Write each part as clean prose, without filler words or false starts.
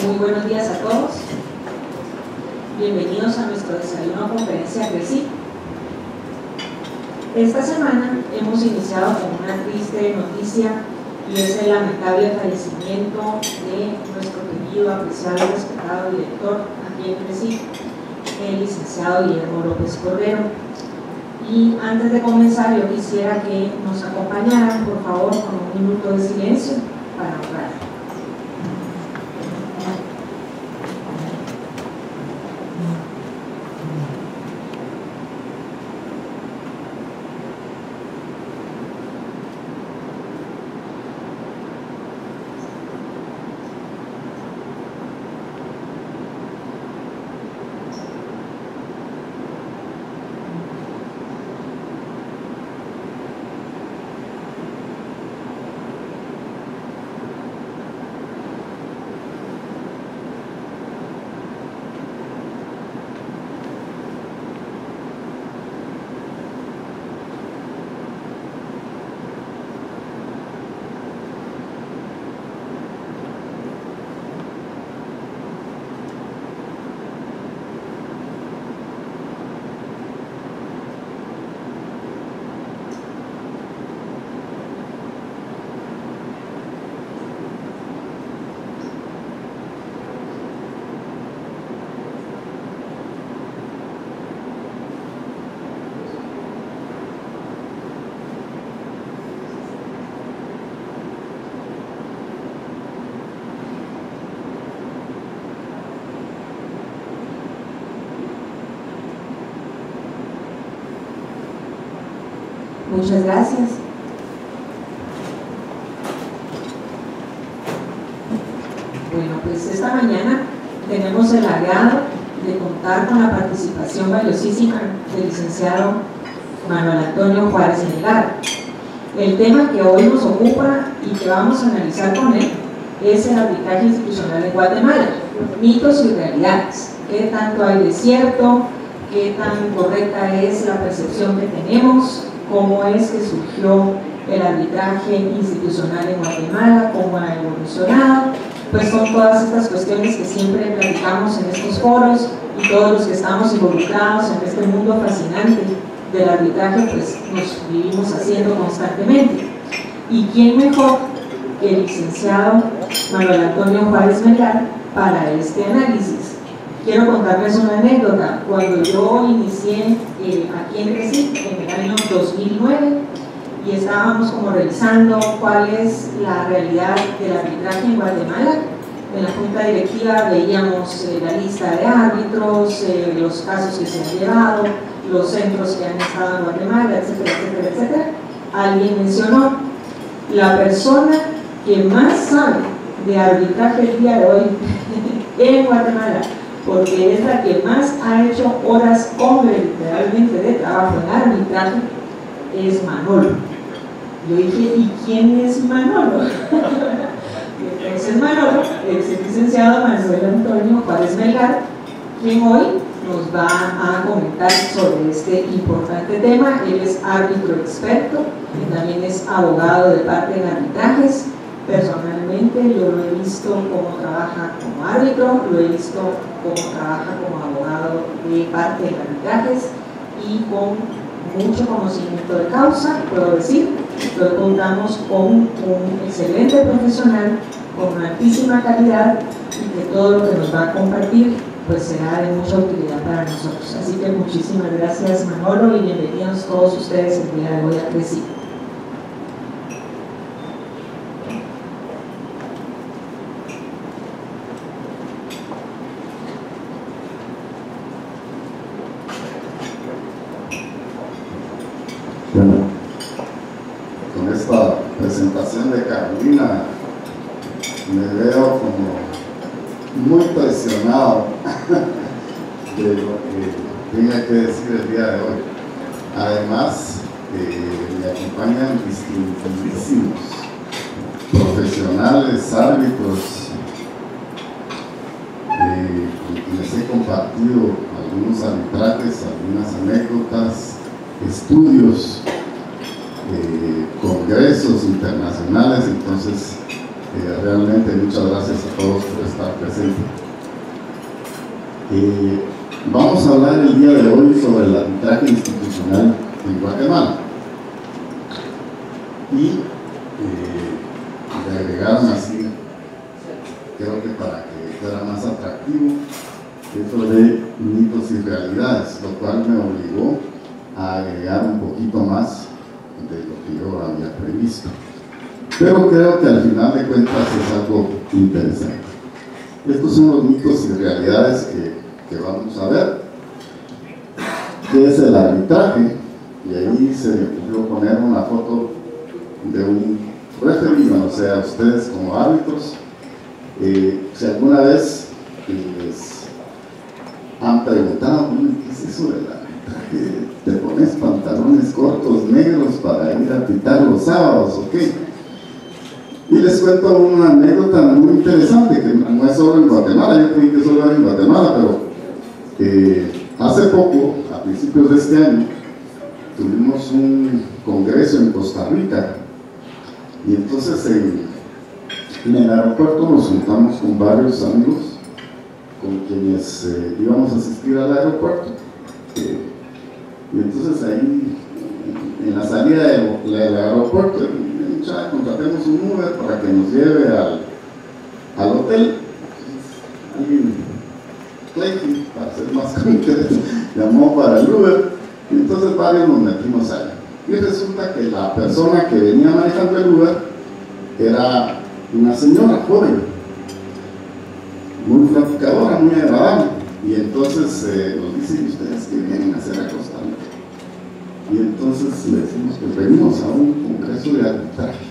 Muy buenos días a todos. Bienvenidos a nuestro desayuno conferencia CRECIP. Esta semana hemos iniciado con una triste noticia y es el lamentable fallecimiento de nuestro querido, apreciado y respetado director aquí en CRECIP, el licenciado Guillermo López Cordero. Y antes de comenzar, yo quisiera que nos acompañaran, por favor, con un minuto de silencio para honrar. Muchas gracias. Bueno, pues esta mañana tenemos el agrado de contar con la participación valiosísima del licenciado Manuel Antonio Juárez Melgar. El tema que hoy nos ocupa y que vamos a analizar con él es el arbitraje institucional en Guatemala, mitos y realidades. ¿Qué tanto hay de cierto? ¿Qué tan correcta es la percepción que tenemos? ¿Cómo es que surgió el arbitraje institucional en Guatemala? ¿Cómo ha evolucionado? Pues son todas estas cuestiones que siempre platicamos en estos foros y todos los que estamos involucrados en este mundo fascinante del arbitraje, pues nos vivimos haciendo constantemente. ¿Y quién mejor que el licenciado Manuel Antonio Juárez Melgar para este análisis? Quiero contarles una anécdota. Cuando yo inicié aquí en CRECIP en el año 2009 y estábamos como revisando cuál es la realidad del arbitraje en Guatemala, en la junta directiva veíamos la lista de árbitros, los casos que se han llevado, los centros que han estado en Guatemala, etcétera, etcétera, etcétera. Alguien mencionó la persona que más sabe de arbitraje el día de hoy en Guatemala, porque es la que más ha hecho horas hombre literalmente de trabajo en arbitraje, es Manolo. Yo dije, ¿y quién es Manolo? Entonces Manolo es el licenciado Manuel Antonio Juárez Melgar, quien hoy nos va a comentar sobre este importante tema. Él es árbitro experto y también es abogado de parte en arbitrajes. Personalmente yo lo he visto cómo trabaja como árbitro, lo he visto cómo trabaja como abogado de parte en arbitrajes y con mucho conocimiento de causa, puedo decir. Hoy contamos con un excelente profesional, con una altísima calidad y que todo lo que nos va a compartir pues será de mucha utilidad para nosotros. Así que muchísimas gracias Manolo y bienvenidos todos ustedes el día de hoy a CRECIP. Bueno, con esta presentación de Carolina me veo como muy presionado de lo que tenga que decir el día de hoy. Además, me acompañan distinguidísimos profesionales, árbitros, con quienes he compartido algunos arbitrajes, algunas anécdotas, estudios, congresos internacionales. Entonces Realmente muchas gracias a todos por estar presentes. Vamos a hablar el día de hoy sobre el arbitraje institucional en Guatemala. Y le agregaron así, creo que para que fuera más atractivo, eso de mitos y realidades, lo cual me obligó a agregar un poquito más de lo que yo había previsto. Pero creo que al final de cuentas es algo interesante. Estos son los mitos y realidades que vamos a ver. ¿Qué es el arbitraje? Y ahí se me ocurrió poner una foto de un referee, o sea, ustedes como árbitros, si alguna vez les han preguntado, ¿qué es eso del arbitraje? ¿Te pones pantalones cortos negros para ir a pitar los sábados o qué? Y les cuento una anécdota muy interesante, que no es solo en Guatemala, yo creí que solo era en Guatemala, pero hace poco, a principios de este año, tuvimos un congreso en Costa Rica, y entonces en el aeropuerto nos juntamos con varios amigos con quienes íbamos a asistir al aeropuerto, y entonces ahí en la salida del aeropuerto ya contratemos un Uber para que nos lleve al hotel. Alguien, Clayton, para ser más concreto, llamó para el Uber, y entonces varios nos metimos ahí. Y resulta que la persona que venía manejando el Uber era una señora joven, muy platicadora, muy agradable, y entonces nos dicen: ¿ustedes qué vienen a hacer a Costa Rica? Y entonces le decimos: pues venimos a un congreso de arbitraje.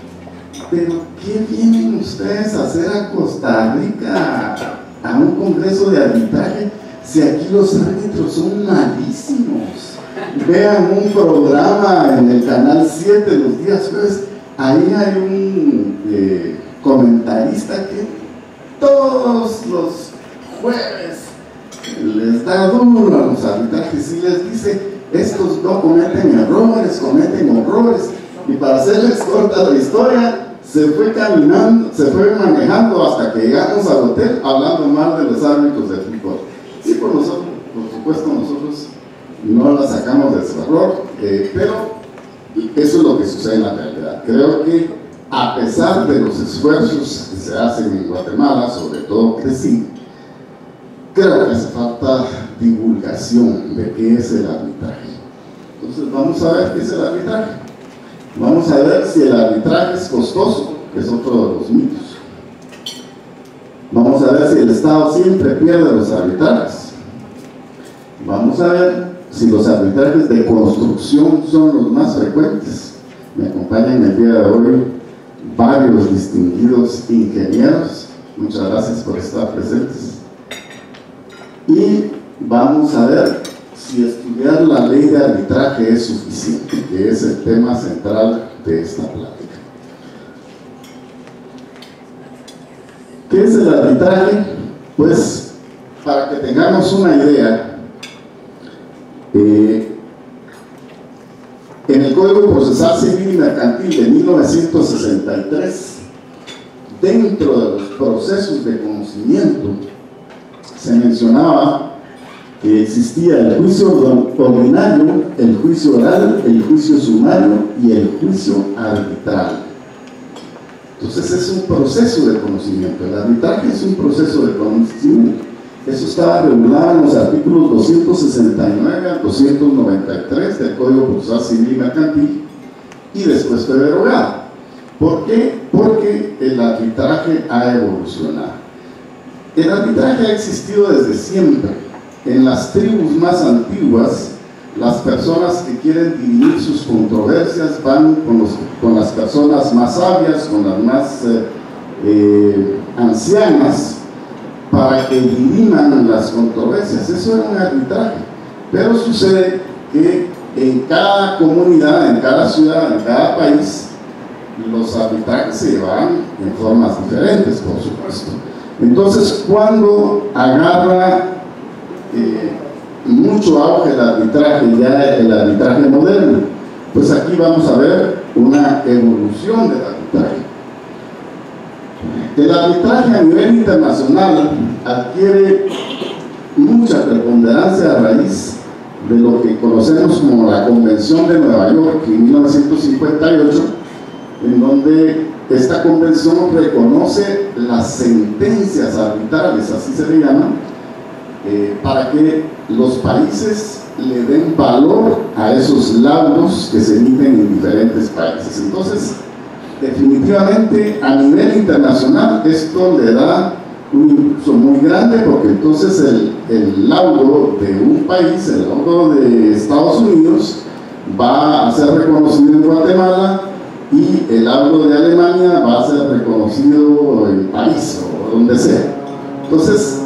¿Pero qué vienen ustedes a hacer a Costa Rica, a un congreso de arbitraje, si aquí los árbitros son malísimos? Vean un programa en el canal 7 los días jueves, ahí hay un comentarista que todos los jueves les da duro a los arbitrajes y les dice: estos no cometen errores, cometen horrores. Y para hacerles corta la historia, se fue caminando, se fue manejando hasta que llegamos al hotel hablando mal de los árbitros de fútbol. Sí, por supuesto nosotros no la sacamos de su error, pero eso es lo que sucede en la realidad. Creo que a pesar de los esfuerzos que se hacen en Guatemala, sobre todo que sí, creo que hace falta divulgación de qué es el arbitraje. Entonces vamos a ver qué es el arbitraje. Vamos a ver si el arbitraje es costoso, que es otro de los mitos. Vamos a ver si el Estado siempre pierde los arbitrajes. Vamos a ver si los arbitrajes de construcción son los más frecuentes. Me acompañan el día de hoy varios distinguidos ingenieros. Muchas gracias por estar presentes. Y vamos a ver si estudiar la ley de arbitraje es suficiente, que es el tema central de esta plática. ¿Qué es el arbitraje? Pues, para que tengamos una idea, en el Código Procesal Civil y Mercantil de 1963, dentro de los procesos de conocimiento, se mencionaba que existía el juicio ordinario, el juicio oral, el juicio sumario y el juicio arbitral. Entonces es un proceso de conocimiento. El arbitraje es un proceso de conocimiento. Eso estaba regulado en los artículos 269 al 293 del Código Procesal Civil y Mercantil, y después fue derogado. ¿Por qué? Porque el arbitraje ha evolucionado. El arbitraje ha existido desde siempre. En las tribus más antiguas, las personas que quieren dirimir sus controversias van con las personas más sabias, con las más ancianas, para que diriman las controversias. Eso era un arbitraje. Pero sucede que en cada comunidad, en cada ciudad, en cada país, los arbitrajes se llevan en formas diferentes, por supuesto. Entonces, cuando agarra mucho auge el arbitraje, ya el arbitraje moderno, pues aquí vamos a ver una evolución del arbitraje. El arbitraje a nivel internacional adquiere mucha preponderancia a raíz de lo que conocemos como la Convención de Nueva York en 1958, en donde esta convención reconoce las sentencias arbitrales, así se le llaman, para que los países le den valor a esos laudos que se emiten en diferentes países. Entonces, definitivamente a nivel internacional esto le da un impulso muy grande, porque entonces el laudo de un país, el laudo de Estados Unidos, va a ser reconocido en Guatemala, y el laudo de Alemania va a ser reconocido en París o donde sea. Entonces,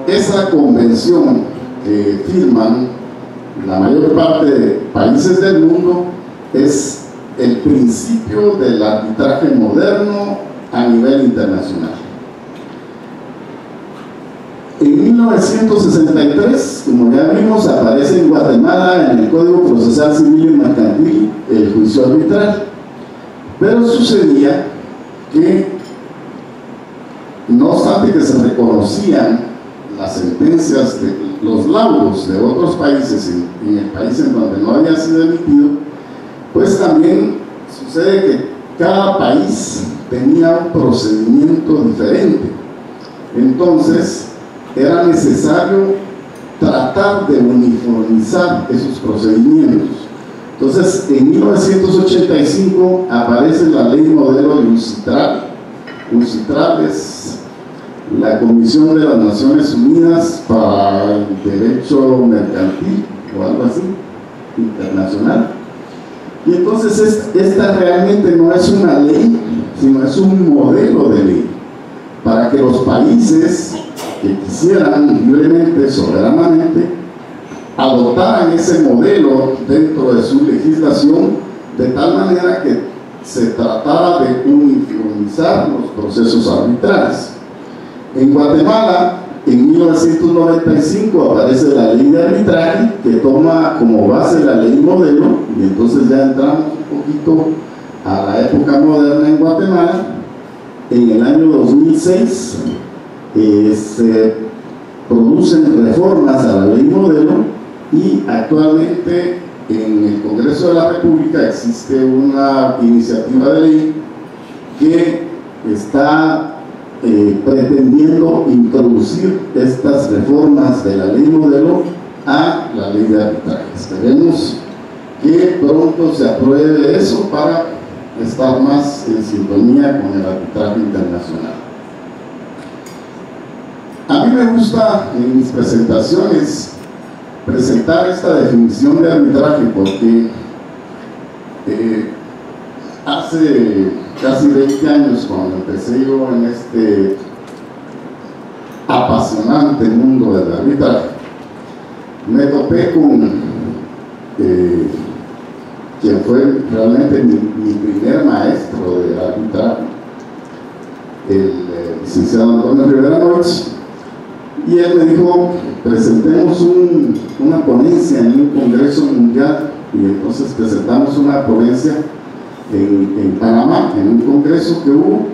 esa convención que firman la mayor parte de países del mundo es el principio del arbitraje moderno a nivel internacional. En 1963, como ya vimos, aparece en Guatemala en el Código Procesal Civil y Mercantil el juicio arbitral. Pero sucedía que, no obstante que se reconocían las sentencias de los laudos de otros países en el país en donde no había sido emitido, pues también sucede que cada país tenía un procedimiento diferente. Entonces era necesario tratar de uniformizar esos procedimientos. Entonces, en 1985 aparece la ley modelo de UNCITRAL. UNCITRAL es la Comisión de las Naciones Unidas para el Derecho Mercantil, o algo así, internacional. Y entonces esta realmente no es una ley, sino es un modelo de ley, para que los países que quisieran libremente, soberanamente, adoptaran ese modelo dentro de su legislación, de tal manera que se tratara de uniformizar los procesos arbitrales. En Guatemala, en 1995 aparece la ley de arbitraje, que toma como base la ley modelo, y entonces ya entramos un poquito a la época moderna en Guatemala. En el año 2006 se producen reformas a la ley modelo, y actualmente en el Congreso de la República existe una iniciativa de ley que está pretendiendo introducir estas reformas de la ley modelo a la ley de arbitraje. Esperemos que pronto se apruebe eso para estar más en sintonía con el arbitraje internacional. A mí me gusta en mis presentaciones presentar esta definición de arbitraje, porque hace casi 20 años, cuando empecé yo en este apasionante mundo del arbitraje, me topé con quien fue realmente mi primer maestro de arbitraje, el licenciado Antonio Rivera Noich. Y él me dijo, presentemos una ponencia en un congreso mundial. Y entonces presentamos una ponencia en Panamá, en un congreso que hubo,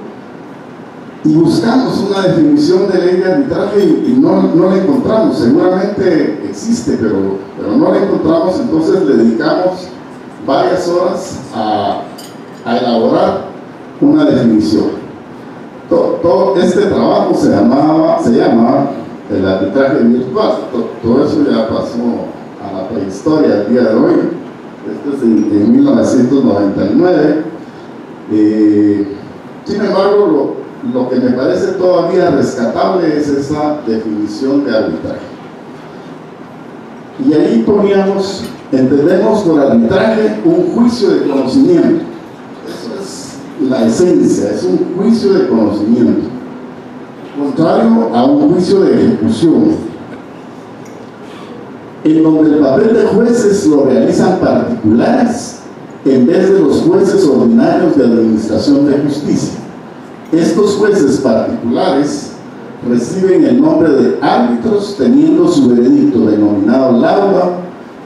y buscamos una definición de ley de arbitraje y no la encontramos. Seguramente existe, pero no la encontramos. Entonces le dedicamos varias horas a elaborar una definición. Todo este trabajo se llamaba el arbitraje virtual. Todo eso ya pasó a la prehistoria el día de hoy. Esto es en 1999. Sin embargo, lo que me parece todavía rescatable es esa definición de arbitraje. Y ahí entendemos por arbitraje un juicio de conocimiento. Eso es la esencia, es un juicio de conocimiento, contrario a un juicio de ejecución, en donde el papel de jueces lo realizan particulares en vez de los jueces ordinarios de administración de justicia. Estos jueces particulares reciben el nombre de árbitros, teniendo su veredicto denominado lauda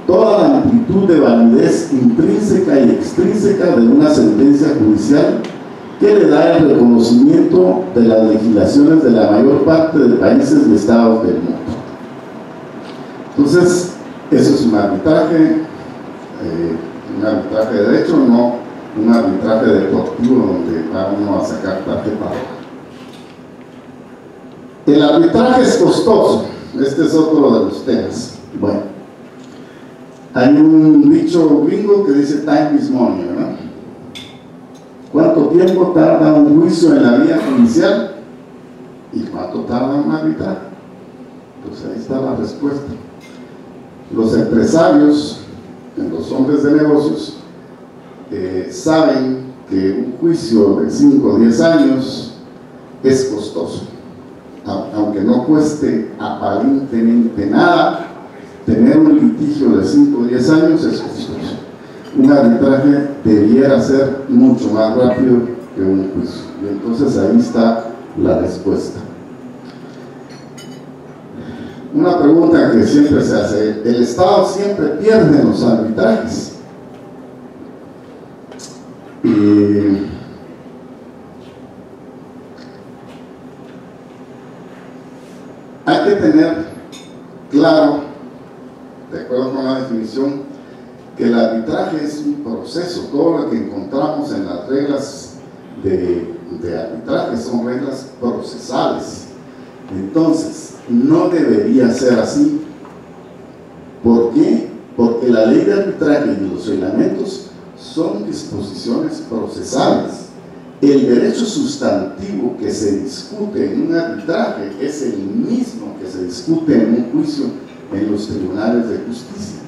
toda la amplitud de validez intrínseca y extrínseca de una sentencia judicial, que le da el reconocimiento de las legislaciones de la mayor parte de países y estados del mundo. Entonces, eso es un arbitraje de derecho, no un arbitraje deportivo donde va uno a sacar tarjeta. El arbitraje es costoso, este es otro de los temas. Bueno, hay un dicho gringo que dice time is money, ¿verdad? ¿Cuánto tiempo tarda un juicio en la vía judicial? ¿Y cuánto tarda un arbitraje? Pues ahí está la respuesta. Los empresarios, los hombres de negocios, saben que un juicio de 5 o 10 años es costoso. Aunque no cueste aparentemente nada, tener un litigio de 5 o 10 años es costoso. Un arbitraje debiera ser mucho más rápido que un juicio. Y entonces ahí está la respuesta. Una pregunta que siempre se hace: ¿el Estado siempre pierde en los arbitrajes? Hay que tener claro, de acuerdo con la definición, que el arbitraje es un proceso. Todo lo que encontramos en las reglas de arbitraje son reglas procesales. Entonces, no debería ser así. ¿Por qué? Porque la ley de arbitraje y los reglamentos son disposiciones procesales. El derecho sustantivo que se discute en un arbitraje es el mismo que se discute en un juicio en los tribunales de justicia.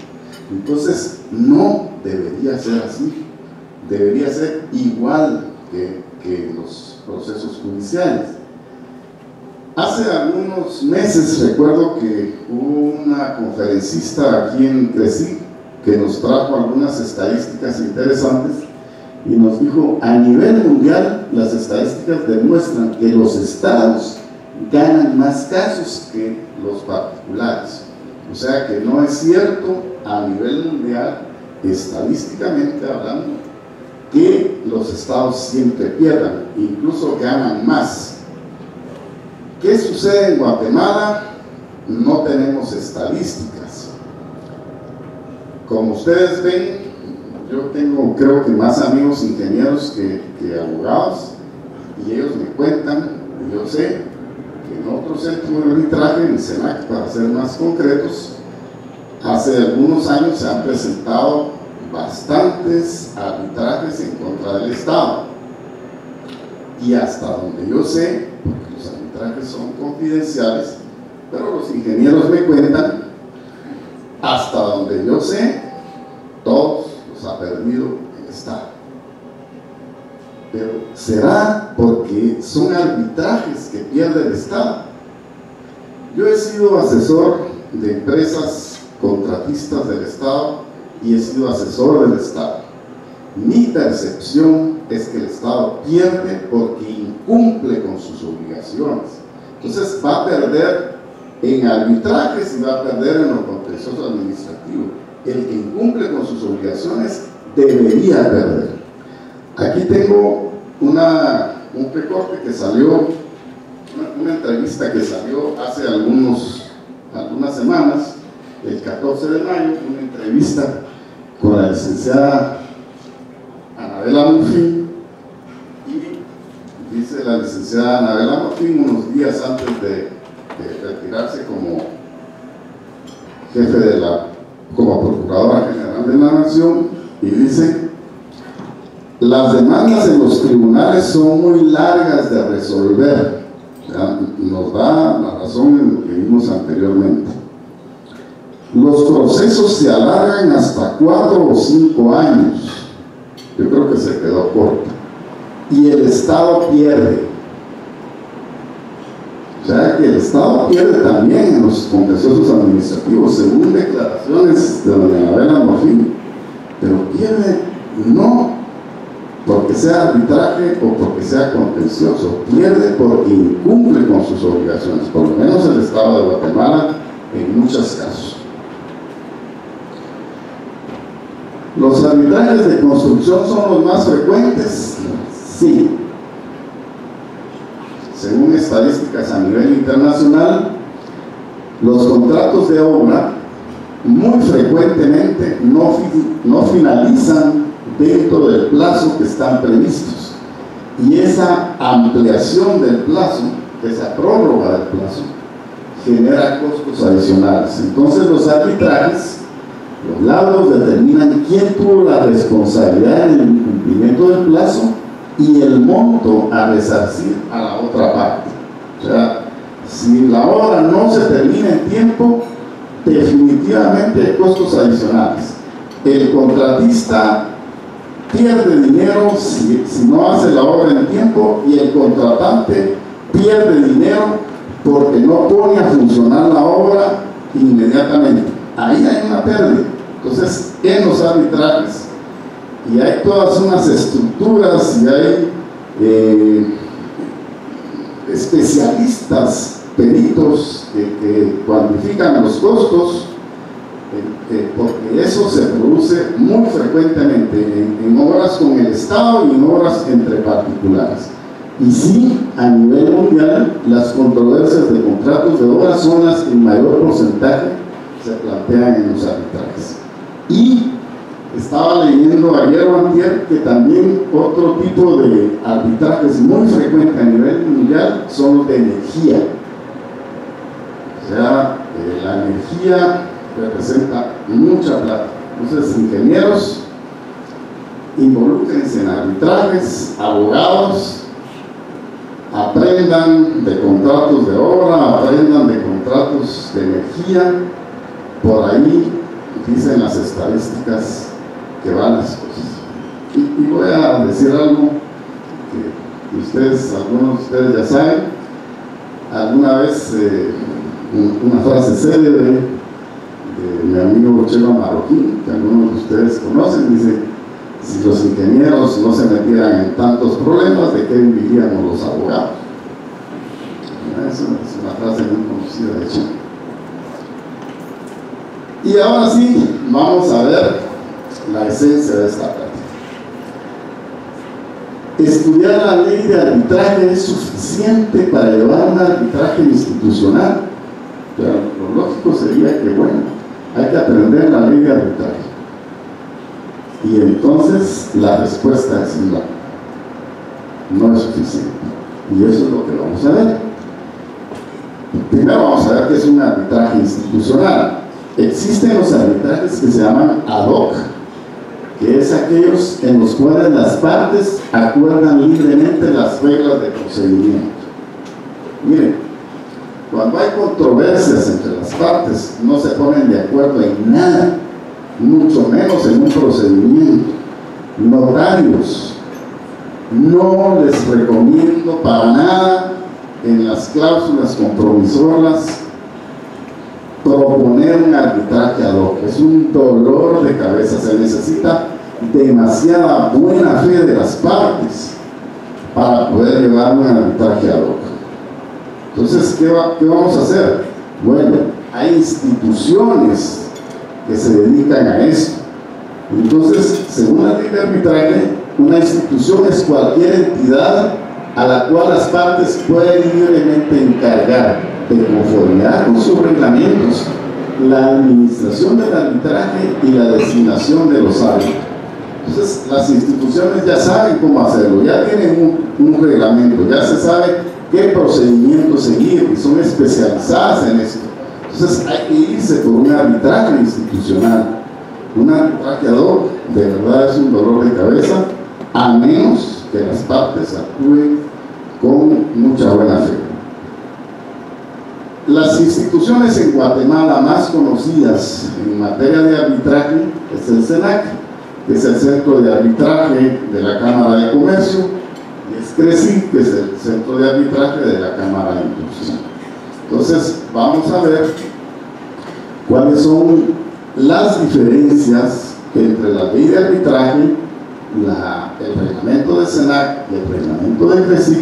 Entonces, no debería ser así. Debería ser igual que los procesos judiciales. Hace algunos meses recuerdo que hubo una conferencista aquí en Crecy que nos trajo algunas estadísticas interesantes y nos dijo: a nivel mundial las estadísticas demuestran que los estados ganan más casos que los particulares. O sea que no es cierto a nivel mundial, estadísticamente hablando, que los estados siempre pierdan, incluso ganan más. ¿Qué sucede en Guatemala? No tenemos estadísticas. Como ustedes ven, yo tengo, creo que más amigos ingenieros que abogados, y ellos me cuentan, y yo sé que en otro centro de arbitraje, en el SENAC, para ser más concretos, hace algunos años se han presentado bastantes arbitrajes en contra del Estado. Y hasta donde yo sé, porque los arbitrajes son confidenciales, pero los ingenieros me cuentan, hasta donde yo sé, todos los ha perdido el Estado. Pero ¿será porque son arbitrajes que pierde el Estado? Yo he sido asesor de empresas contratistas del Estado y he sido asesor del Estado. Mi percepción es que el Estado pierde porque incumple con sus obligaciones. Entonces va a perder en arbitrajes y va a perder en lo contencioso administrativo. El que incumple con sus obligaciones debería perder. Aquí tengo un recorte que salió, una entrevista que salió hace algunas semanas, el 14 de mayo, una entrevista con la licenciada Anabela Murfín, y dice la licenciada Anabela Murfín unos días antes de retirarse como jefe como Procuradora General de la Nación, y dice: las demandas en los tribunales son muy largas de resolver. Ya nos da la razón en lo que vimos anteriormente. Los procesos se alargan hasta 4 o 5 años. Yo creo que se quedó corto. Y el Estado pierde. O sea que el Estado pierde también en los contenciosos administrativos, según declaraciones de doña Anabela Murfín. Pero pierde no porque sea arbitraje o porque sea contencioso, pierde porque incumple con sus obligaciones, por lo menos el Estado de Guatemala en muchos casos. ¿Los arbitrajes de construcción son los más frecuentes? Sí, según estadísticas a nivel internacional, los contratos de obra muy frecuentemente no finalizan dentro del plazo que están previstos, y esa ampliación del plazo, esa prórroga del plazo, genera costos adicionales. Entonces los arbitrajes, los lados determinan quién tuvo la responsabilidad en el incumplimiento del plazo y el monto a resarcir a la otra parte. O sea, si la obra no se termina en tiempo, definitivamente hay costos adicionales. El contratista pierde dinero si no hace la obra en tiempo, y el contratante pierde dinero porque no pone a funcionar la obra inmediatamente. Ahí hay una pérdida. Entonces, en los arbitrajes, y hay todas unas estructuras, y hay especialistas, peritos que cuantifican los costos, porque eso se produce muy frecuentemente en obras con el Estado y en obras entre particulares. Y sí, a nivel mundial, las controversias de contratos de obra son las que en mayor porcentaje se plantean en los arbitrajes. Y estaba leyendo ayer o antier que también otro tipo de arbitrajes muy frecuente a nivel mundial son los de energía. O sea, la energía representa mucha plata. Entonces, ingenieros, involúcrense en arbitrajes, abogados, aprendan de contratos de obra, aprendan de contratos de energía. Por ahí dicen las estadísticas que van las cosas. Y voy a decir algo que ustedes, algunos de ustedes ya saben. Alguna vez una frase célebre de mi amigo Chelo Marroquín, que algunos de ustedes conocen, dice: si los ingenieros no se metieran en tantos problemas, ¿de qué viviríamos los abogados? Esa es una frase muy conocida de hecho. Y ahora sí, vamos a ver la esencia de esta práctica. Estudiar la ley de arbitraje es suficiente para llevar un arbitraje institucional. Pero lo lógico sería que, bueno, hay que aprender la ley de arbitraje. Y entonces la respuesta es no es suficiente. Y eso es lo que vamos a ver. Primero vamos a ver qué es un arbitraje institucional. Existen los arbitrajes que se llaman ad hoc, que es aquellos en los cuales las partes acuerdan libremente las reglas de procedimiento. Miren, cuando hay controversias entre las partes, no se ponen de acuerdo en nada, mucho menos en un procedimiento. Notarios, no les recomiendo para nada en las cláusulas compromisorias proponer un arbitraje ad hoc. Es un dolor de cabeza. Se necesita demasiada buena fe de las partes para poder llevar un arbitraje ad hoc. Entonces, ¿qué vamos a hacer? Bueno, hay instituciones que se dedican a esto. Entonces, según la ley de arbitraje, una institución es cualquier entidad a la cual las partes pueden libremente encargar, de conformidad con sus reglamentos, la administración del arbitraje y la designación de los árbitros. Entonces, las instituciones ya saben cómo hacerlo, ya tienen un reglamento, ya se sabe qué procedimiento seguir, y son especializadas en esto. Entonces, hay que irse por un arbitraje institucional. Un arbitraje ad hoc, de verdad, es un dolor de cabeza, a menos que las partes actúen con mucha buena fe. Las instituciones en Guatemala más conocidas en materia de arbitraje es el CENAC, que es el Centro de Arbitraje de la Cámara de Comercio, y es CRECIC, que es el Centro de Arbitraje de la Cámara de Industria. Entonces, vamos a ver cuáles son las diferencias entre la ley de arbitraje, el reglamento de CENAC y el reglamento de CRECIC,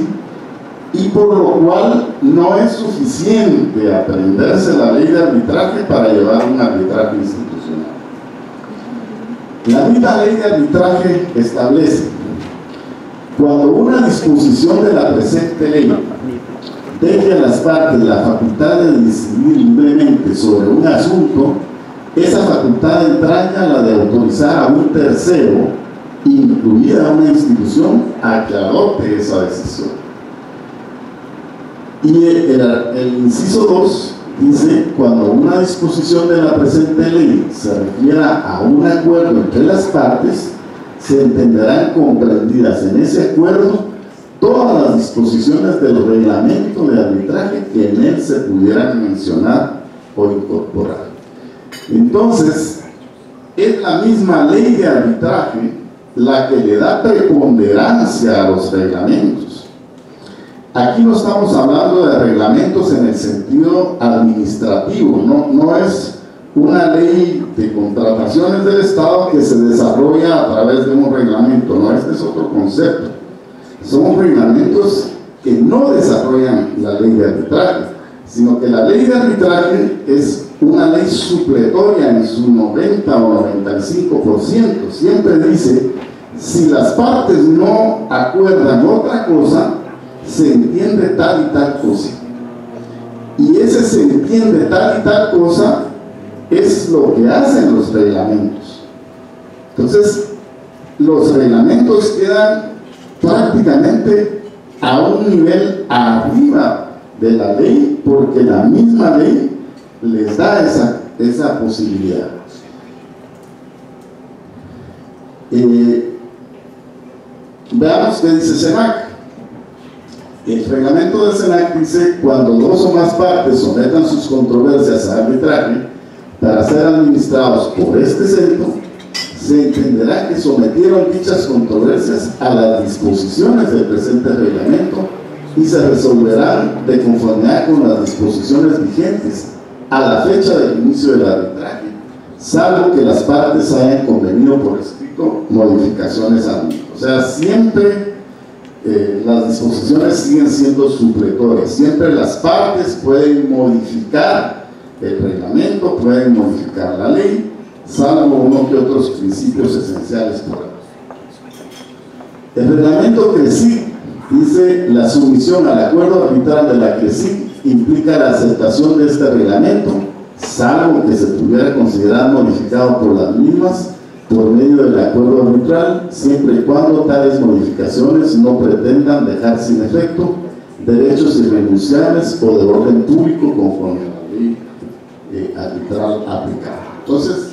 y por lo cual no es suficiente aprenderse la ley de arbitraje para llevar un arbitraje institucional. La misma ley de arbitraje establece: cuando una disposición de la presente ley deje a las partes la facultad de decidir libremente sobre un asunto, esa facultad entraña la de autorizar a un tercero, incluida una institución, a que adopte esa decisión. Y el inciso 2 dice: cuando una disposición de la presente ley se refiera a un acuerdo entre las partes, se entenderán comprendidas en ese acuerdo todas las disposiciones del reglamento de arbitraje que en él se pudieran mencionar o incorporar. Entonces, es la misma ley de arbitraje la que le da preponderancia a los reglamentos. Aquí no estamos hablando de reglamentos en el sentido administrativo, no es una ley de contrataciones del Estado que se desarrolla a través de un reglamento, no, este es otro concepto. Son reglamentos que no desarrollan la ley de arbitraje, sino que la ley de arbitraje es una ley supletoria en su 90 o 95%. Siempre dice: si las partes no acuerdan otra cosa, se entiende tal y tal cosa. Y ese se entiende tal y tal cosa es lo que hacen los reglamentos. Entonces, los reglamentos quedan prácticamente a un nivel arriba de la ley, porque la misma ley les da esa posibilidad. Veamos qué dice SENAC. El reglamento del SENAC dice: cuando dos o más partes sometan sus controversias a arbitraje para ser administrados por este centro, se entenderá que sometieron dichas controversias a las disposiciones del presente reglamento y se resolverán de conformidad con las disposiciones vigentes a la fecha del inicio del arbitraje, salvo que las partes hayan convenido por escrito modificaciones al mismo. O sea, siempre las disposiciones siguen siendo supletorias, siempre las partes pueden modificar el reglamento, pueden modificar la ley, salvo uno que otros principios esenciales por ahí. El reglamento CRECIC dice: la sumisión al acuerdo arbitral de la CRECIC implica la aceptación de este reglamento, salvo que se pudiera considerar modificado por las mismas por medio del acuerdo arbitral, siempre y cuando tales modificaciones no pretendan dejar sin efecto derechos irrenunciables o de orden público conforme a la ley arbitral aplicada. Entonces,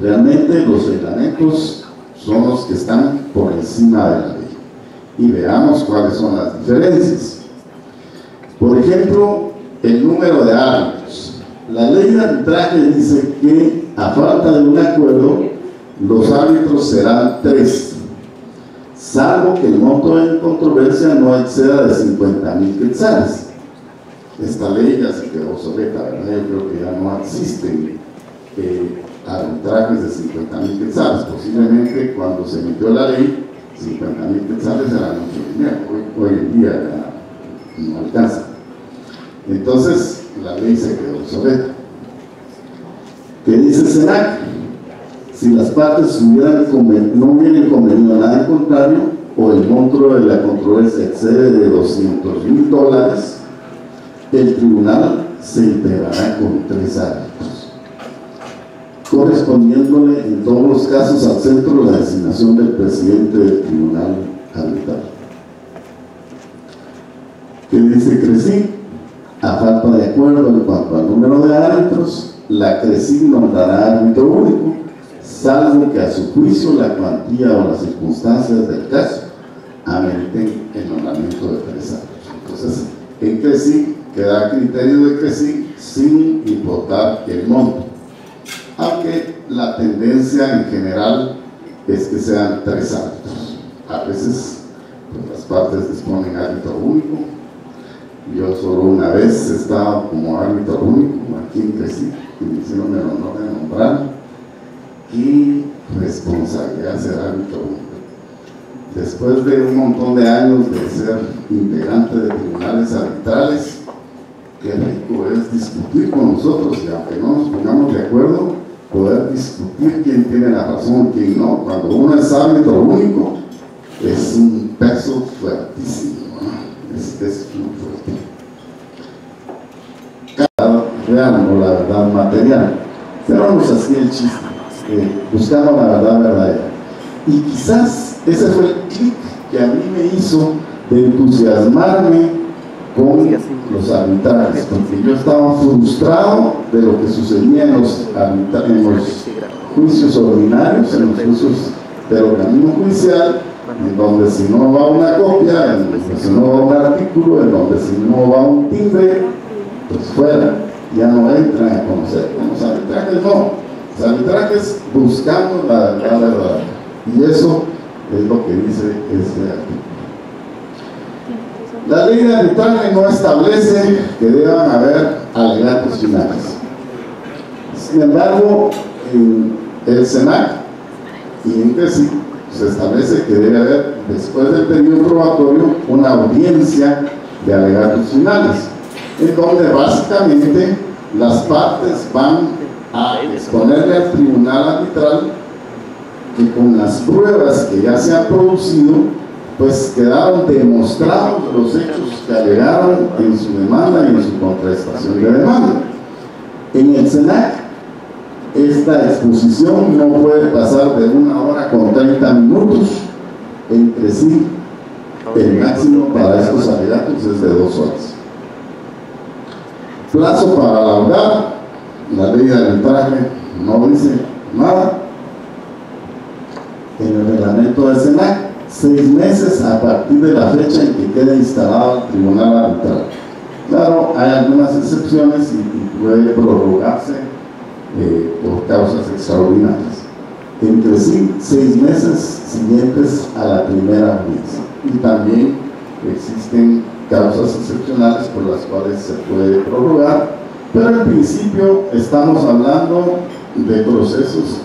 realmente los reglamentos son los que están por encima de la ley. Y veamos cuáles son las diferencias. Por ejemplo, el número de árbitros. La ley de arbitraje dice que a falta de un acuerdo, los árbitros serán 3, salvo que el monto de controversia no exceda de 50,000 quetzales. Esta ley ya se quedó obsoleta, ¿verdad? Yo creo que ya no existen arbitrajes de 50,000 quetzales. Posiblemente cuando se emitió la ley, 50,000 quetzales eran mucho dinero. Hoy en día ya no alcanza. Entonces la ley se quedó obsoleta. ¿Qué dice el SENAC? Si las partes no hubieran convenido nada en contrario, o el monto de la controversia excede de $200,000, el tribunal se integrará con 3 árbitros, correspondiéndole en todos los casos al centro la designación del presidente del tribunal arbitral. ¿Qué dice CRECIC? A falta de acuerdo en cuanto al número de árbitros, la CRECIC nombrará árbitro único, salvo que a su juicio la cuantía o las circunstancias del caso ameriten el nombramiento de 3 árbitros. Entonces, en CRECIC queda a criterio de CRECIC sin importar el monto, aunque la tendencia en general es que sean 3 árbitros. A veces pues, las partes disponen árbitro único. Yo solo una vez estaba como árbitro único aquí en CRECIC y me hicieron el honor de nombrar. Qué responsabilidad ser árbitro único. Después de un montón de años de ser integrante de tribunales arbitrales, qué rico es discutir con nosotros, y aunque no nos pongamos de acuerdo, poder discutir quién tiene la razón y quién no. Cuando uno es árbitro único, es un peso fuertísimo, ¿no? Es muy fuerte. real o la verdad material. Pero nos hacía el chiste, buscamos la verdad verdadera. Y quizás ese fue el clic que a mí me hizo de entusiasmarme con los arbitrajes, porque yo estaba frustrado de lo que sucedía en los juicios ordinarios, en los juicios del organismo judicial, en donde si no va una copia, en donde si no va un artículo, en donde si no va un timbre, pues fuera, ya no entran a conocer. Con los arbitrajes no, los arbitrajes buscamos la verdad verdadera, y eso es lo que dice este artículo. La ley de arbitraje no establece que deban haber alegatos finales. Sin embargo, en el SENAC y en CRECI se establece que debe haber, después del periodo probatorio, una audiencia de alegatos finales, en donde básicamente las partes van a exponerle al tribunal arbitral que con las pruebas que ya se han producido, pues quedaron demostrados los hechos que alegaron en su demanda y en su contraestación de demanda. En el SENAC, esta exposición no puede pasar de 1 hora con 30 minutos, entre sí, el máximo para estos alegatos es de 2 horas. Plazo para laudar, la ley de arbitraje no dice nada. En el reglamento del SENAC, 6 meses a partir de la fecha en que quede instalado el tribunal arbitral. Claro, hay algunas excepciones y puede prorrogarse por causas extraordinarias. Entre sí, 6 meses siguientes a la primera audiencia. Y también existen causas excepcionales por las cuales se puede prorrogar, pero en principio estamos hablando de procesos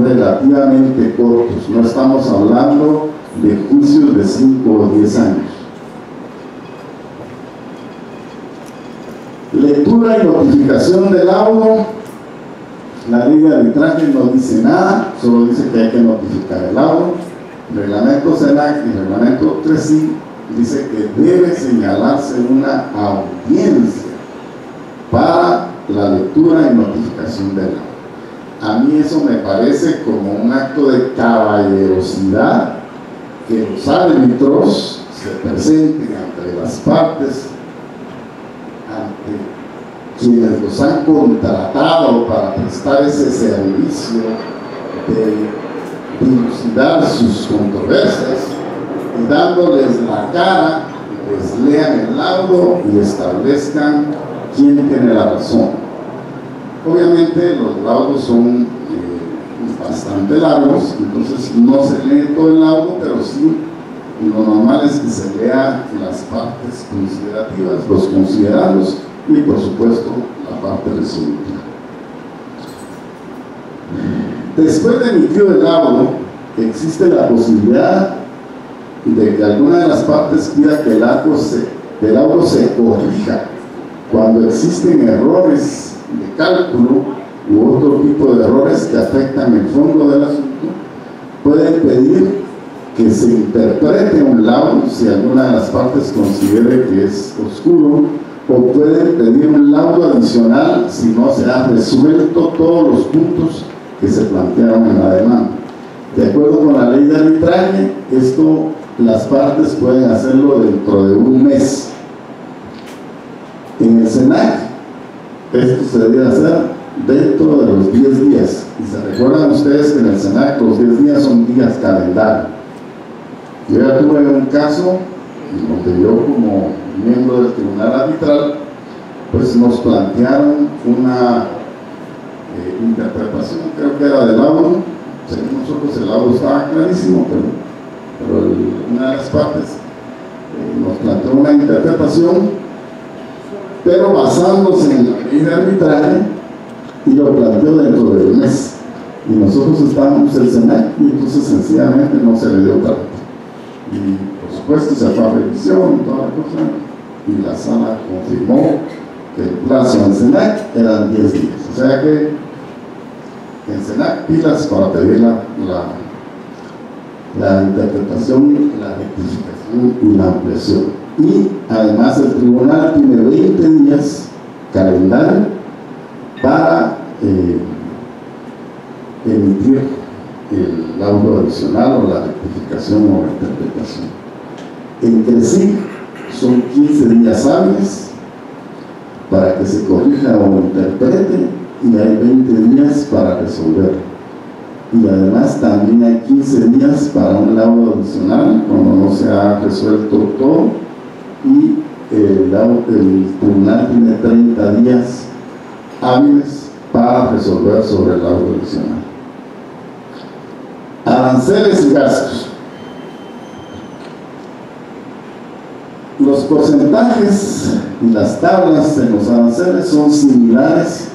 relativamente cortos, no estamos hablando de juicios de 5 o 10 años. Lectura y notificación del laudo. La ley de arbitraje no dice nada, solo dice que hay que notificar el laudo. Reglamento SENAC y reglamento CRECI dice que debe señalarse una audiencia para la lectura y notificación del laudo. A mí eso me parece como un acto de caballerosidad, que los árbitros se presenten ante las partes, ante quienes los han contratado para prestar ese servicio de dilucidar sus controversias, y dándoles la cara, pues lean el laudo y establezcan quién tiene la razón. Obviamente los laudos son bastante largos, entonces no se lee todo el laudo, pero sí lo normal es que se lea las partes considerativas, los considerandos y por supuesto la parte resolutiva. Después de emitido el laudo, existe la posibilidad de que alguna de las partes pida que el laudo se corrija cuando existen errores de cálculo u otro tipo de errores que afectan el fondo del asunto. Pueden pedir que se interprete un laudo si alguna de las partes considere que es oscuro, o pueden pedir un laudo adicional si no se han resuelto todos los puntos que se plantearon en la demanda. De acuerdo con la ley de arbitraje, esto las partes pueden hacerlo dentro de 1 mes. En el SENAC, esto se debe hacer dentro de los 10 días. Y se recuerdan ustedes que en el SENAC los 10 días son días calendario. Yo ya tuve un caso donde yo, como miembro del tribunal arbitral, pues nos plantearon una interpretación, creo que era del laudo. Según nosotros el laudo estaba clarísimo, pero una de las partes nos planteó una interpretación, pero basándose en la ley de arbitraje, y lo planteó dentro del mes, y nosotros estábamos en el SENAC y entonces sencillamente no se le dio trato, y por supuesto se fue a revisión y toda la cosa, y la sala confirmó que el plazo en SENAC eran 10 días, o sea que en SENAC pilas para pedir la interpretación, la rectificación y la ampliación. Y además el tribunal tiene 20 días calendario proporcional o la rectificación o la interpretación. Entre sí son 15 días hábiles para que se corrija o interprete, y hay 20 días para resolver. Y además también hay 15 días para un laudo adicional cuando no se ha resuelto todo, y el tribunal tiene 30 días hábiles para resolver sobre el laudo adicional. Aranceles y gastos. Los porcentajes y las tablas en los aranceles son similares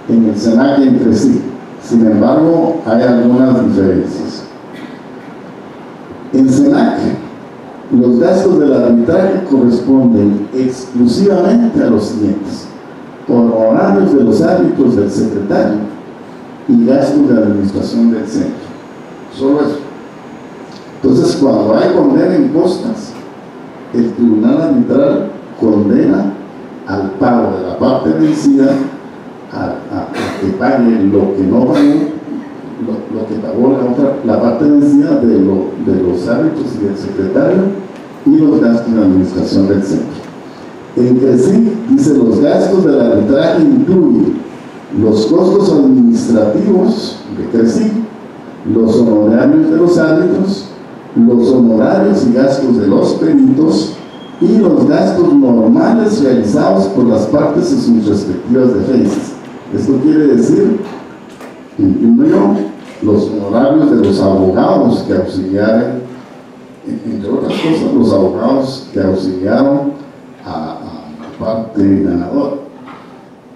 en el SENAC entre sí. Sin embargo, hay algunas diferencias. En SENAC, los gastos del arbitraje corresponden exclusivamente a los siguientes: honorarios de los árbitros del secretario y gastos de administración del centro. Solo eso. Entonces, cuando hay condena en costas, el tribunal arbitral condena al pago de la parte vencida a que pague lo que no pagó, lo que pagó la parte vencida de los árbitros y del secretario, y los gastos de administración del centro. Entre sí, dice, los gastos del arbitraje incluyen los costos administrativos de CRECIG, los honorarios de los árbitros, los honorarios y gastos de los peritos, y los gastos normales realizados por las partes en sus respectivas defensas. Esto quiere decir, entiendo yo, los honorarios de los abogados que auxiliaron, entre otras cosas, los abogados que auxiliaron a la parte ganadora.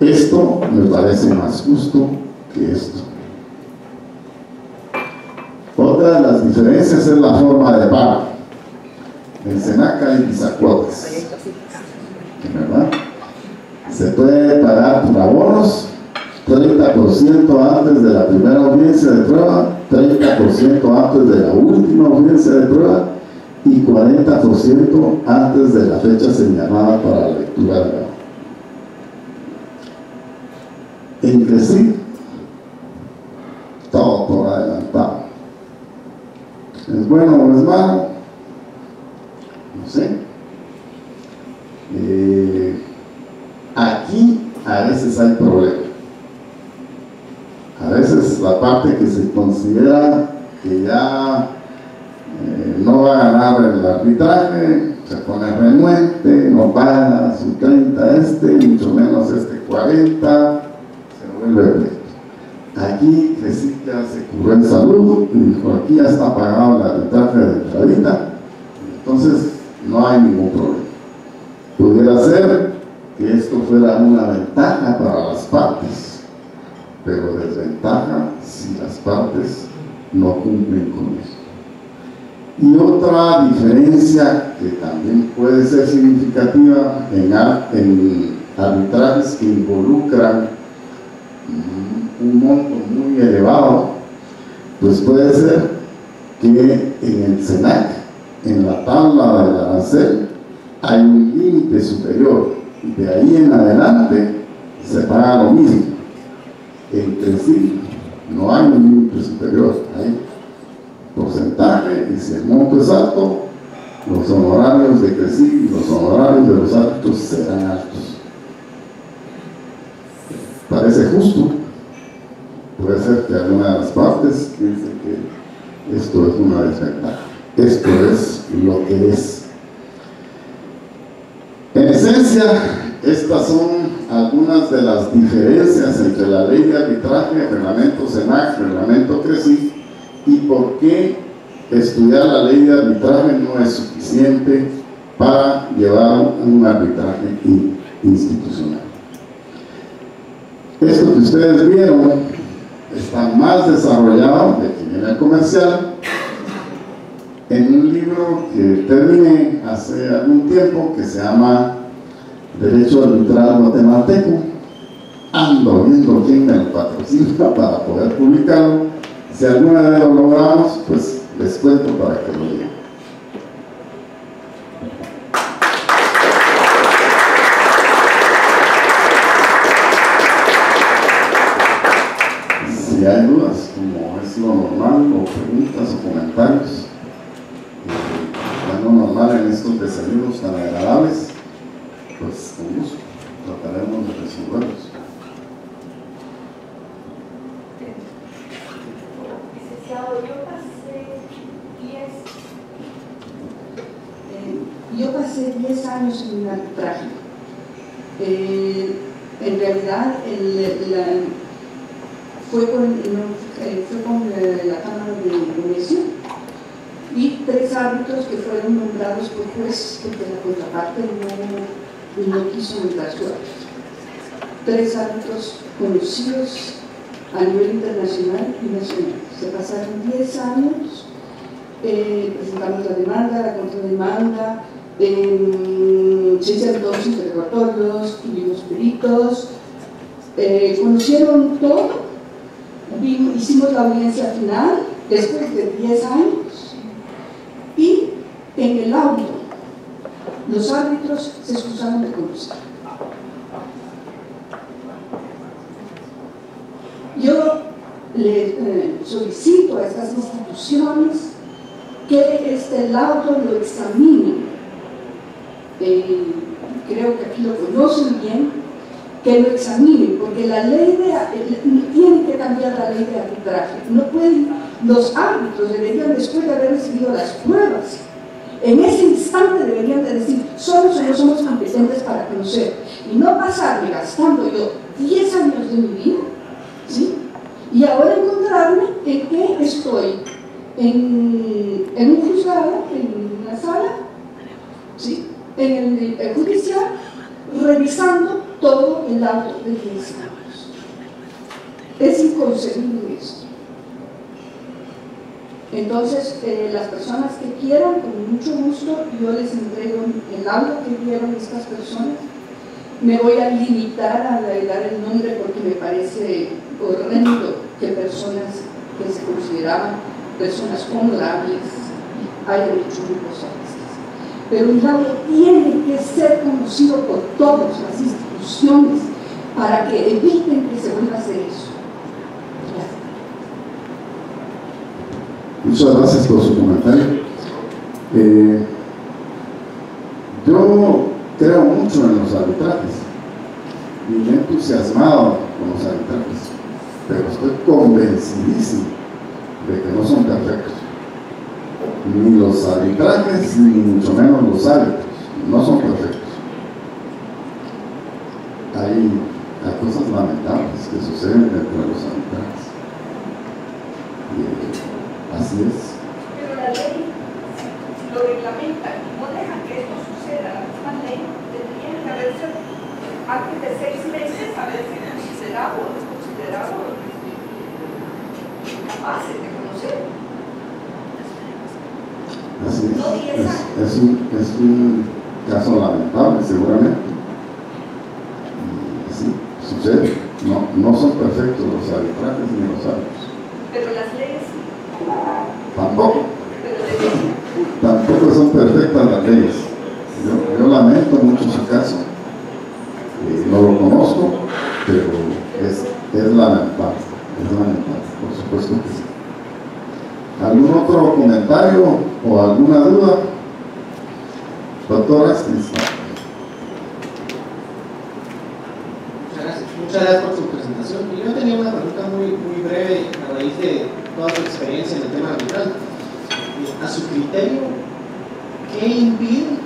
Esto me parece más justo que esto. Otra de las diferencias es la forma de pago. En SENAC hay bisacuotas, ¿verdad? Se puede pagar por abonos, 30% antes de la primera audiencia de prueba, 30% antes de la última audiencia de prueba y 40% antes de la fecha señalada para la lectura de grado. Entre sí, todo por adelantado. ¿Es bueno o es malo? No sé. Aquí a veces hay problemas. A veces la parte que se considera que ya no va a ganar el arbitraje se pone renuente, no paga su 30 mucho menos 40, se vuelve pleito. Aquí Recicla se curó en salud y dijo: aquí ya está pagado el arbitraje de entradita, entonces no hay ningún problema. Pudiera ser que esto fuera una ventaja para las partes, pero desventaja si las partes no cumplen con eso. Y otra diferencia que también puede ser significativa en arbitrajes que involucran un monto muy elevado, pues puede ser que en el SENAC, en la tabla del arancel, hay un límite superior, y de ahí en adelante se paga lo mismo. Entre sí no hay un límite superior, hay porcentaje, y si el monto es alto, los honorarios de CRECIG y los honorarios de los árbitros serán altos. Parece justo. Puede ser que alguna de las partes piense que esto es una desventaja. Esto es lo que es. En esencia, estas son algunas de las diferencias entre la ley de arbitraje, reglamento SENAC, reglamento CRECIG, y por qué estudiar la ley de arbitraje no es suficiente para llevar un arbitraje institucional. Esto que ustedes vieron está más desarrollado de que viene el comercial en un libro que terminé hace algún tiempo que se llama Derecho Arbitral Guatemalteco. Ando viendo quién me lo patrocina para poder publicarlo. Si alguna vez lo logramos, pues les cuento para que lo digan. Si hay dudas, como es lo normal, o preguntas o comentarios. desayunos tan agradables, pues con gusto trataremos de resolverlos. Licenciado, yo pasé 10 años en un arbitraje. En realidad fue con la Cámara de Comercio y 3 árbitros que fueron nombrados por juez porque la contraparte no quiso nombrar su árbitro. 3 árbitros conocidos a nivel internacional y nacional. Se pasaron 10 años, presentamos la demanda, la contrademanda, se hicieron todos los interrogatorios, tuvimos peritos, conocieron todo, hicimos la audiencia final después de 10 años y en el auto los árbitros se excusaron de conocer. Yo le solicito a estas instituciones que este laudo lo examinen. Creo que aquí lo conocen bien, que lo examinen, porque la ley tiene que cambiar la ley de arbitraje. No pueden, los árbitros deberían, después de haber recibido las pruebas, en ese instante deberían de decir, somos o no somos competentes para conocer, y no pasarme gastando yo 10 años de mi vida, ¿sí? Y ahora encontrarme en que estoy en un juzgado, en una sala, ¿sí? En el judicial, revisando todo el auto de 10 años. Es inconcebible esto. Entonces, las personas que quieran, con mucho gusto, yo les entrego el auto que dieron estas personas. Me voy a limitar a dar el nombre porque me parece horrendo que personas que se consideraban personas honorables hayan hecho cosas estas. Pero el laudo tiene que ser conocido por todas las instituciones para que eviten que se vuelva a hacer eso. Muchas gracias por su comentario. Yo creo mucho en los arbitrajes y me he entusiasmado con los arbitrajes, pero estoy convencidísimo de que no son perfectos. Ni los arbitrajes, ni mucho menos los árbitros, no son perfectos. Hay cosas lamentables que suceden dentro de los arbitrajes. Así es. Pero la ley, si lo reglamenta y no deja que esto suceda, la misma ley tendría que haberse antes de 6 meses haberse considerado o desconsiderado incapaces de conocer. Así es. No 10 años. Es un caso lamentable, seguramente. Sí, sucede. No son perfectos los arbitrajes ni los árbitros. Pero las leyes sí. Tampoco. Pero deberían. Tampoco son perfectas las leyes. Yo lamento mucho su caso. No lo conozco, pero es lamentable. Es lamentable, por supuesto que sí. ¿Algún otro comentario o alguna duda? Doctora Escrista. Muchas gracias por su presentación. Yo tenía una pregunta muy breve a raíz de toda su experiencia en el tema arbitral. A su criterio, ¿qué impide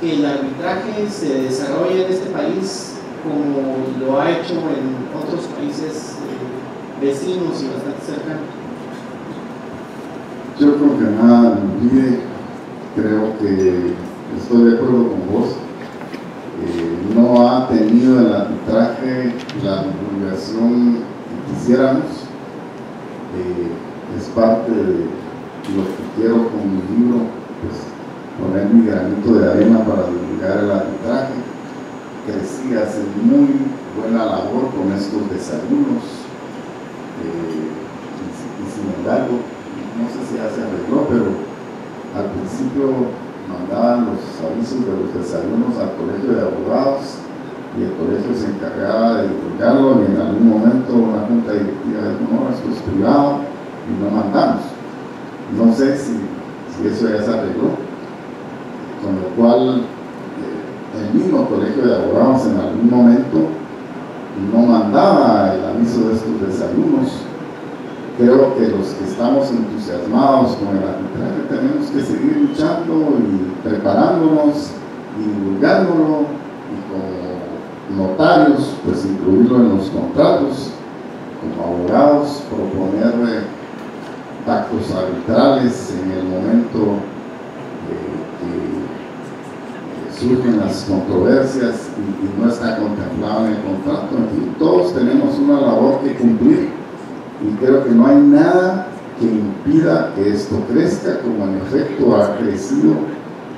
que el arbitraje se desarrolle en este país como lo ha hecho en otros países vecinos y bastante cercanos? Yo creo que nada lo impide. Creo que estoy de acuerdo con vos. No ha tenido el arbitraje la divulgación que quisiéramos. Es parte de lo que quiero con mi libro, pues, poner mi granito de arena para divulgar el arbitraje. Crecí hace muy buena labor con estos desayunos y sin embargo, no sé si ya se arregló, pero al principio mandaban los avisos de los desayunos al colegio de abogados y el colegio se encargaba de divulgarlo y en algún momento una junta directiva dijo, no, esto es privado y no mandamos. No sé si eso ya se arregló. con lo cual el mismo Colegio de Abogados en algún momento no mandaba el aviso de estos desayunos. Creo que los que estamos entusiasmados con el arbitraje tenemos que seguir luchando y preparándonos y divulgándolo, y como notarios pues incluirlo en los contratos, como abogados proponer pactos arbitrales en el momento que surgen las controversias y no está contemplado en el contrato. En fin, todos tenemos una labor que cumplir y creo que no hay nada que impida que esto crezca, como en efecto ha crecido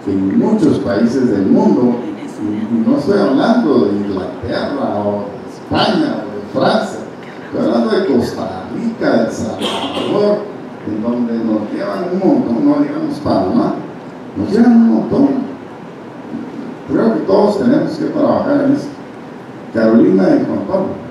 en muchos países del mundo. Y no estoy hablando de Inglaterra o de España o de Francia, estoy hablando de Costa Rica, de El Salvador, en donde nos llevan un montón, no digamos Panamá, nos llevan un montón. Creo que todos tenemos que trabajar en esto. Carolina y Juan Pablo.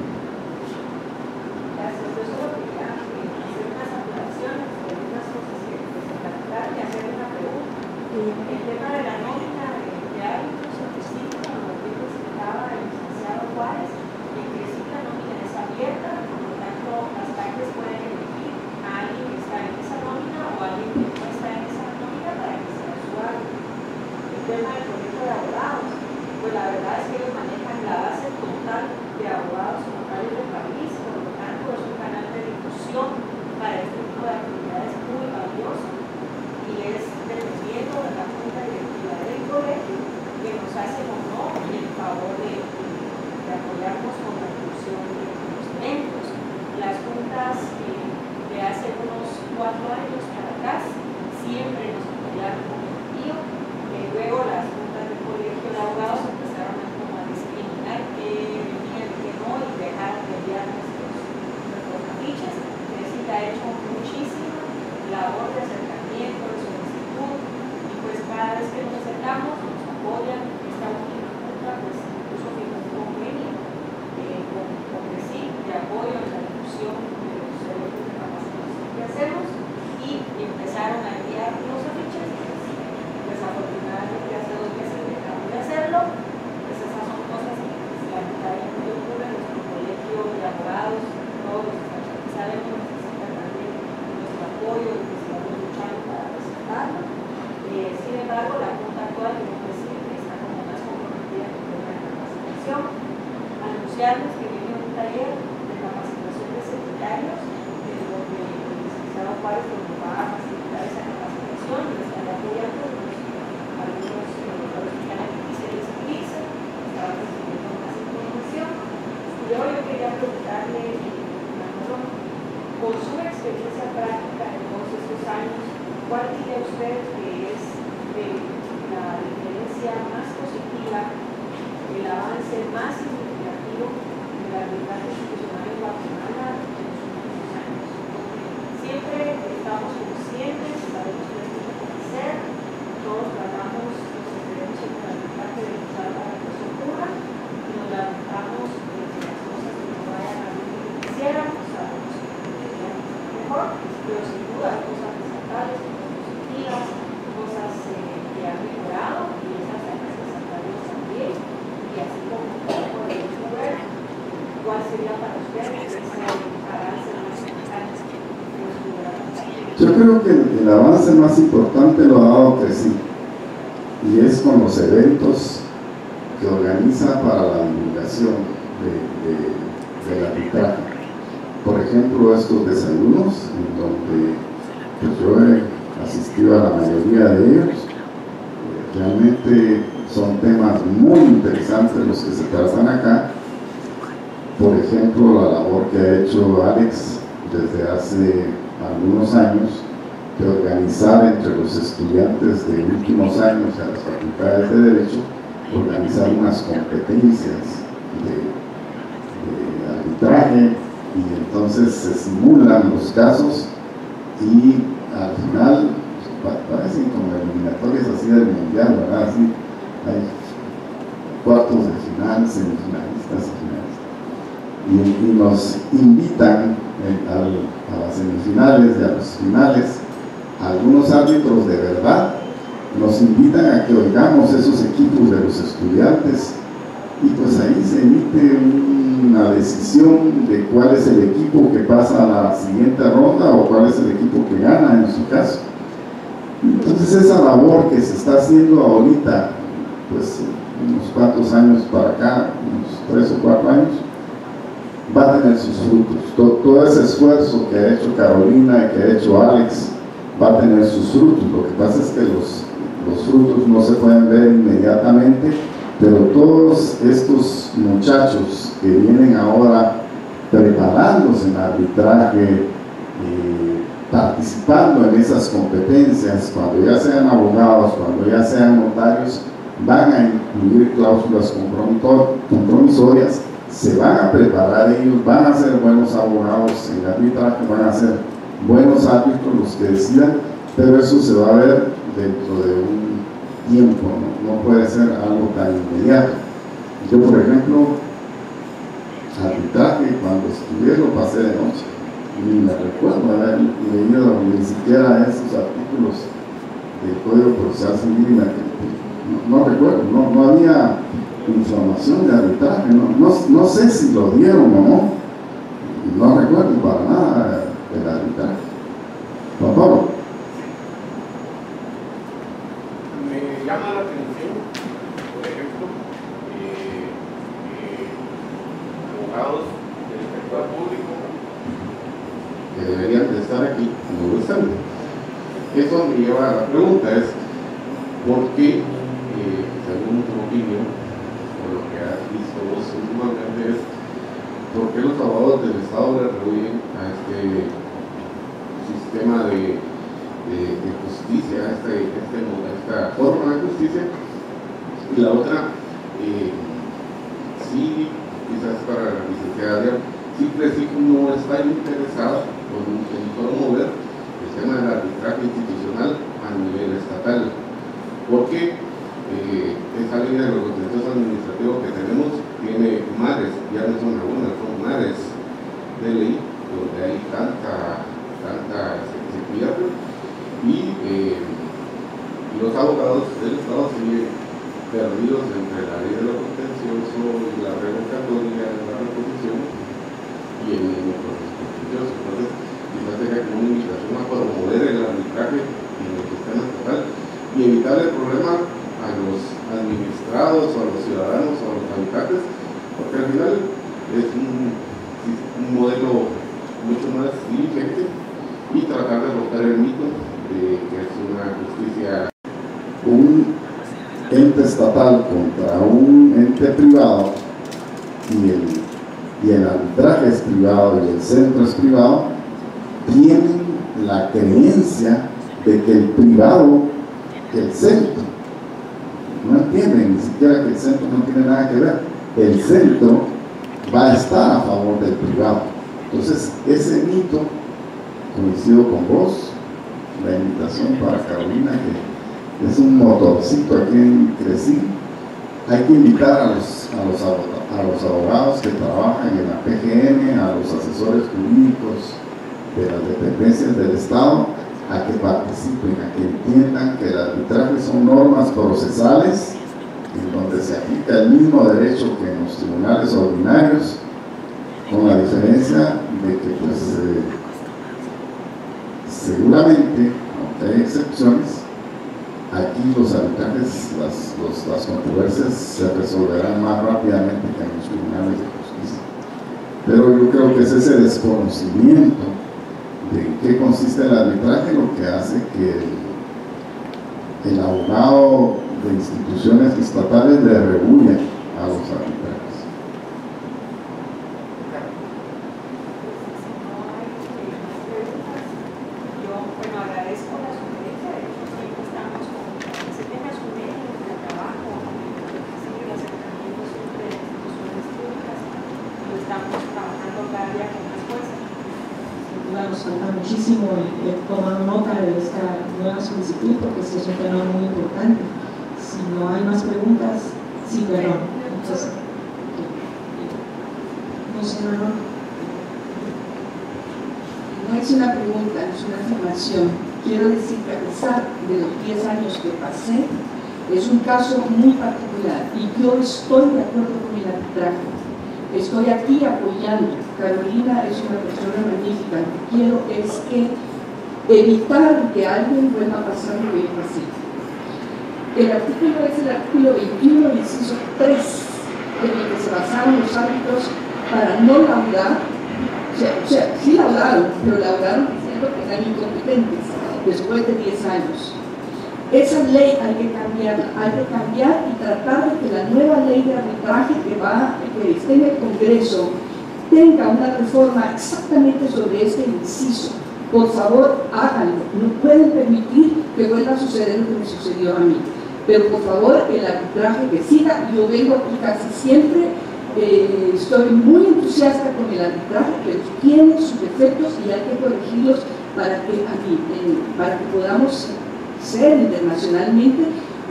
Yo creo que el avance más importante lo ha dado CRECIP, y es con los eventos que organiza para la divulgación del arbitraje. Por ejemplo, estos desayunos, en donde pues, yo he asistido a la mayoría de ellos. Realmente son temas muy interesantes los que se tratan acá. Por ejemplo, la labor que ha hecho Alex desde hace algunos años de organizar entre los estudiantes de últimos años a las facultades de Derecho, organizar unas competencias de arbitraje, y entonces se simulan los casos y al final parecen como eliminatorias así del mundial, ¿verdad? Así, hay cuartos de final, semifinalistas y finalistas, y nos invitan a las semifinales y a los finales a algunos árbitros de verdad nos invitan a que oigamos esos equipos de los estudiantes y pues ahí se emite una decisión de cuál es el equipo que pasa a la siguiente ronda o cuál es el equipo que gana en su caso. Entonces esa labor que se está haciendo ahorita, pues unos cuantos años para acá, unos 3 o 4 años, va a tener sus frutos. Todo ese esfuerzo que ha hecho Carolina y que ha hecho Alex va a tener sus frutos. Lo que pasa es que los frutos no se pueden ver inmediatamente, pero todos estos muchachos que vienen ahora preparándose en arbitraje, participando en esas competencias, cuando ya sean abogados, cuando ya sean notarios, van a incluir cláusulas compromisorias, se van a preparar ellos, van a ser buenos abogados en arbitraje, van a ser buenos árbitros los que decidan, pero eso se va a ver dentro de un tiempo, no puede ser algo tan inmediato. Yo, por ejemplo, arbitraje, cuando estudié lo pasé de noche, ni me recuerdo haber leído ni siquiera esos artículos del Código Procesal Civil, no recuerdo, no había información de arbitraje, no sé si lo dieron o no recuerdo para nada del arbitraje. Por favor. Me llama la atención, por ejemplo, abogados del sector público que deberían de estar aquí, no lo están. Eso me lleva a la pregunta, es ¿por qué, según tu opinión, o lo que has visto vos últimamente, es por qué los abogados del Estado le rehuyen a este sistema de justicia, esta forma de justicia? Y la otra, sí, quizás para la licenciada, simple sí no está interesada en promover el tema del arbitraje institucional a nivel estatal, porque esa línea de los contenciosos administrativos que tenemos tiene mares, ya no son algunas, son mares de ley donde hay tanta se pierde, y los abogados del Estado siguen perdidos entre la ley de lo contencioso y la revocatoria de la reposición y el mismo proceso contencioso. Entonces, quizás sería como una invitación a promover el arbitraje en el sistema estatal y evitar el problema a los administrados o a los ciudadanos o a los habitantes, porque al final es un modelo mucho más diligente, y tratar de romper el mito de que es una justicia. Un ente estatal contra un ente privado y el arbitraje es privado y el centro es privado, tienen la creencia de que el privado, el centro, no entienden ni siquiera que el centro no tiene nada que ver, el centro va a estar a favor del privado. Entonces ese mito, coincido con vos, la invitación para Carolina, que es un motorcito aquí en Crecí. Hay que invitar a los abogados que trabajan en la PGN, a los asesores jurídicos de las dependencias del Estado, a que participen, a que entiendan que el arbitraje son normas procesales en donde se aplica el mismo derecho que en los tribunales ordinarios, con la diferencia de que pues seguramente, aunque hay excepciones, aquí los arbitrajes, las controversias se resolverán más rápidamente que en los tribunales de justicia. Pero yo creo que es ese desconocimiento de en qué consiste el arbitraje lo que hace que el abogado de instituciones estatales le regule a los arbitrajes. Nos falta muchísimo y he tomado nota de esta nueva solicitud porque sí es un tema muy importante. Si no hay más preguntas, sí, perdón. Entonces, no sé, no es una pregunta, es una afirmación. quiero decir que a pesar de los 10 años que pasé, es un caso muy particular y yo estoy de acuerdo con el arbitraje. Estoy aquí apoyando. Carolina es una persona magnífica. Lo que quiero es que evitar que alguien vuelva a pasar lo que yo pasé. El artículo es el artículo 21, inciso 3, en el que se basaron los árbitros para no laudar, o sea, sí laudaron, pero laudaron diciendo que eran incompetentes después de 10 años. Esa ley hay que cambiar y tratar de que la nueva ley de arbitraje que esté en el Congreso tenga una reforma exactamente sobre este inciso. Por favor, háganlo. No pueden permitir que vuelva a suceder lo que me sucedió a mí. Pero por favor, el arbitraje que siga. Yo vengo aquí casi siempre, estoy muy entusiasta con el arbitraje, pero tiene sus defectos y hay que corregirlos para que podamos ser internacionalmente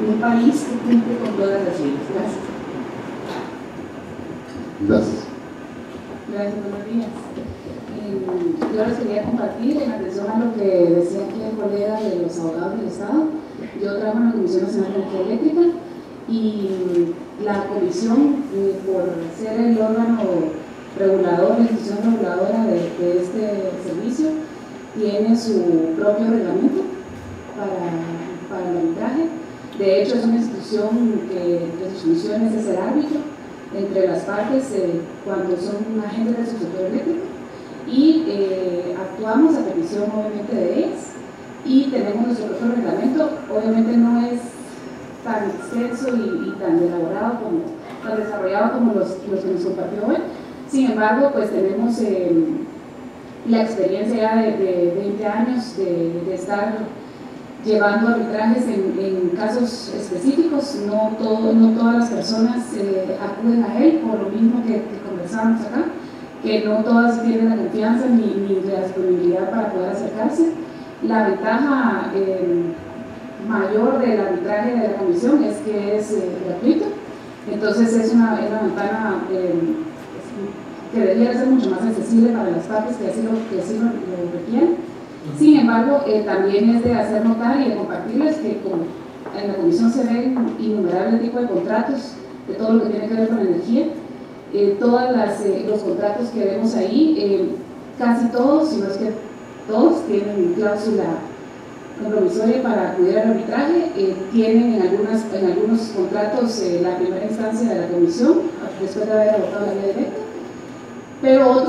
un país que cumple con todas las leyes. Gracias. Gracias. Gracias, buenos días. Yo les quería compartir en atención a lo que decía aquí el colega de los abogados del Estado. Yo trabajo en la Comisión Nacional de Energía Eléctrica y la comisión, por ser el órgano regulador, la institución reguladora de este servicio, tiene su propio reglamento para el arbitraje. De hecho, es una institución que su función es ser árbitro entre las partes cuando son agentes del subsector eléctrico y actuamos a petición obviamente de ellas y tenemos nuestro propio reglamento. Obviamente no es tan extenso y tan elaborado tan desarrollado como los que nos compartió hoy. Sin embargo, pues tenemos la experiencia ya de 20 años de estar llevando arbitrajes en casos específicos. No todas las personas acuden a él, por lo mismo que conversábamos acá, que no todas tienen la confianza ni la disponibilidad para poder acercarse. La ventaja mayor del arbitraje de la comisión es que es gratuito, entonces es una ventana que debería ser mucho más accesible para las partes que así lo requieren. Sin embargo, también es de hacer notar y de compartirles que en la comisión se ven innumerables tipos de contratos de todo lo que tiene que ver con energía. Todos los contratos que vemos ahí, casi todos, si no es que todos, tienen cláusula compromisoria para acudir al arbitraje. Tienen en algunos contratos la primera instancia de la comisión después de haber agotado la vía directa, pero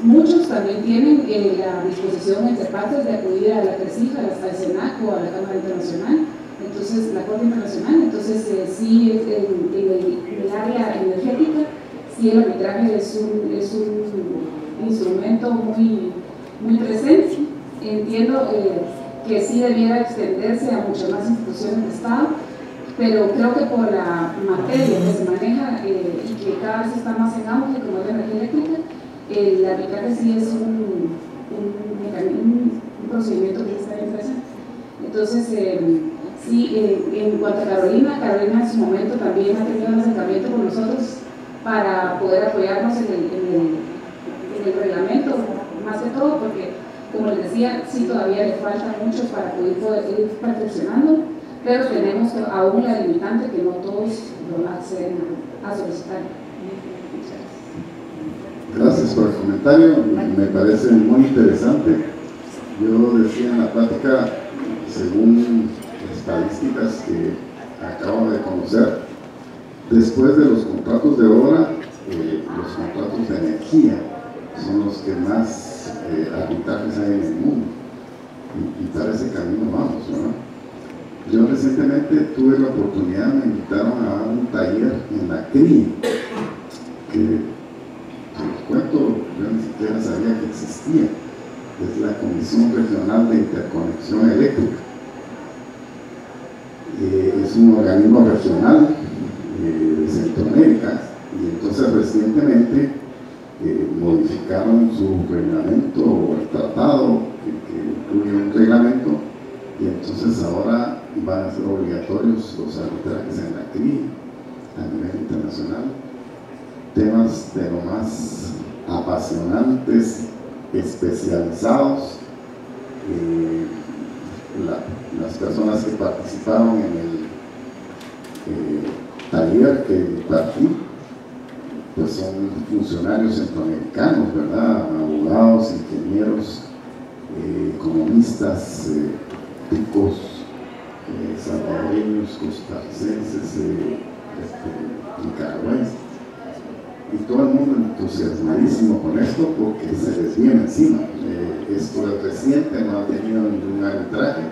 muchos también tienen la disposición entre partes de acudir a la CRECIF, al SENAC o a la Cámara Internacional, entonces la Corte Internacional. Entonces sí, en el área energética, sí, el arbitraje es un instrumento muy presente. Entiendo que sí debiera extenderse a muchas más instituciones de Estado, pero creo que por la materia que se maneja y que cada vez está más en auge, como es la energía eléctrica, el arbitraje sí es un procedimiento que está bien presente. Entonces, sí, en cuanto a Carolina en su momento también ha tenido un acercamiento con nosotros para poder apoyarnos en el reglamento, más que todo, porque, como les decía, sí todavía le falta mucho para poder ir perfeccionando, pero tenemos aún la limitante que no todos lo acceden a solicitar. Gracias por el comentario, me parece muy interesante. Yo decía en la plática, según estadísticas que acabo de conocer, después de los contratos de obra, los contratos de energía son los que más arbitrajes hay en el mundo, y para ese camino vamos, ¿verdad? Yo recientemente tuve la oportunidad, me invitaron a un taller en la CRI, que les cuento, yo ni siquiera sabía que existía. Es la Comisión Regional de Interconexión Eléctrica. Es un organismo regional de Centroamérica, y entonces recientemente modificaron su reglamento o el tratado que incluye un reglamento, y entonces ahora van a ser obligatorios los arbitrajes en la CRI a nivel internacional. Temas de lo más apasionantes, especializados, las personas que participaron en el taller que impartí, pues son funcionarios centroamericanos, ¿verdad? Abogados, ingenieros, economistas, ticos, salvadoreños, costarricenses, nicaragüenses, y todo el mundo entusiasmadísimo con esto porque se les viene encima. Esto es reciente, no ha tenido ningún arbitraje,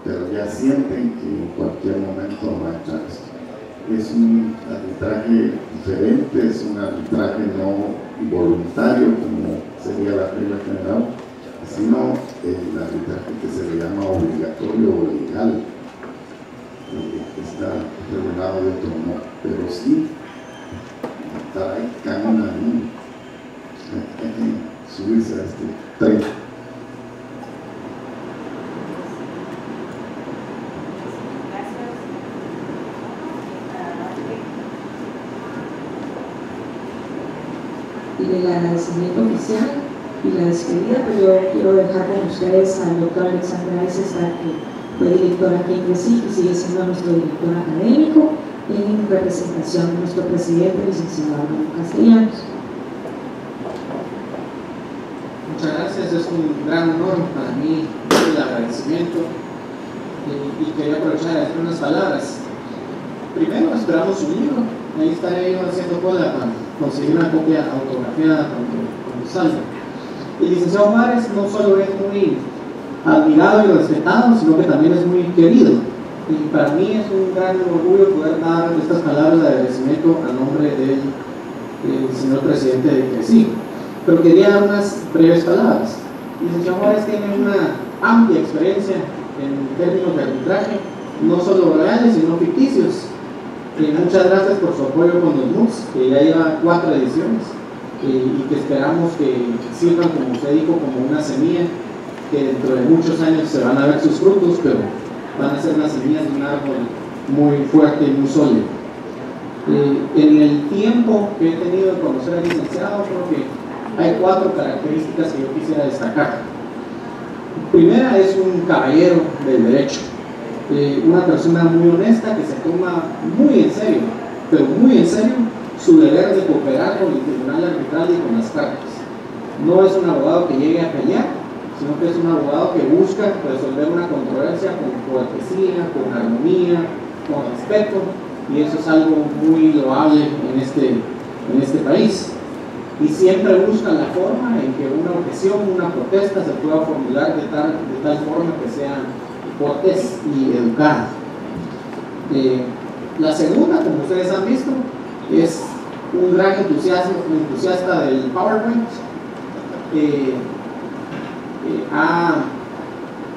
pero ya sienten que en cualquier momento va a entrar esto. Es un arbitraje diferente, es un arbitraje no voluntario como sería la regla general, sino el arbitraje que se le llama obligatorio o legal. Está regulado de otro modo, pero sí estar ahí caminando, hay que subirse a este tren. Y del agradecimiento oficial y la despedida, pero yo quiero dejar con ustedes al doctor Alexander Eisenstadt, que fue director aquí en CRECIC y sigue siendo nuestro director académico, en representación de nuestro presidente, licenciado Álvaro Castellanos. Muchas gracias, es un gran honor para mí el agradecimiento y quería aprovechar a decir unas palabras. Primero, esperamos su libro, ahí estaré yo haciendo cola para conseguir una copia autografiada cuando salga. El licenciado Juárez no solo es muy admirado y respetado, sino que también es muy querido. Y para mí es un gran orgullo poder dar estas palabras de agradecimiento a nombre del señor presidente de CRECIC. Pero quería dar unas breves palabras. El licenciado Juárez tiene una amplia experiencia en términos de arbitraje, no solo reales, sino ficticios. Muchas gracias por su apoyo con los MOOCs, que ya lleva 4 ediciones y que esperamos que sirvan, como usted dijo, como una semilla que dentro de muchos años se van a ver sus frutos, pero van a ser las semillas de un árbol muy fuerte y muy sólido. En el tiempo que he tenido de conocer al licenciado, creo que hay 4 características que yo quisiera destacar. Primera, es un caballero del derecho. Una persona muy honesta que se toma muy en serio, pero muy en serio, su deber de cooperar con el tribunal arbitral y con las partes. No es un abogado que llegue a pelear, sino que es un abogado que busca resolver una controversia con cortesía, con armonía, con respeto, y eso es algo muy loable en este país. Y siempre busca la forma en que una objeción, una protesta se pueda formular de tal forma que sea cortés y educada. La segunda, como ustedes han visto, es un gran entusiasta del PowerPoint.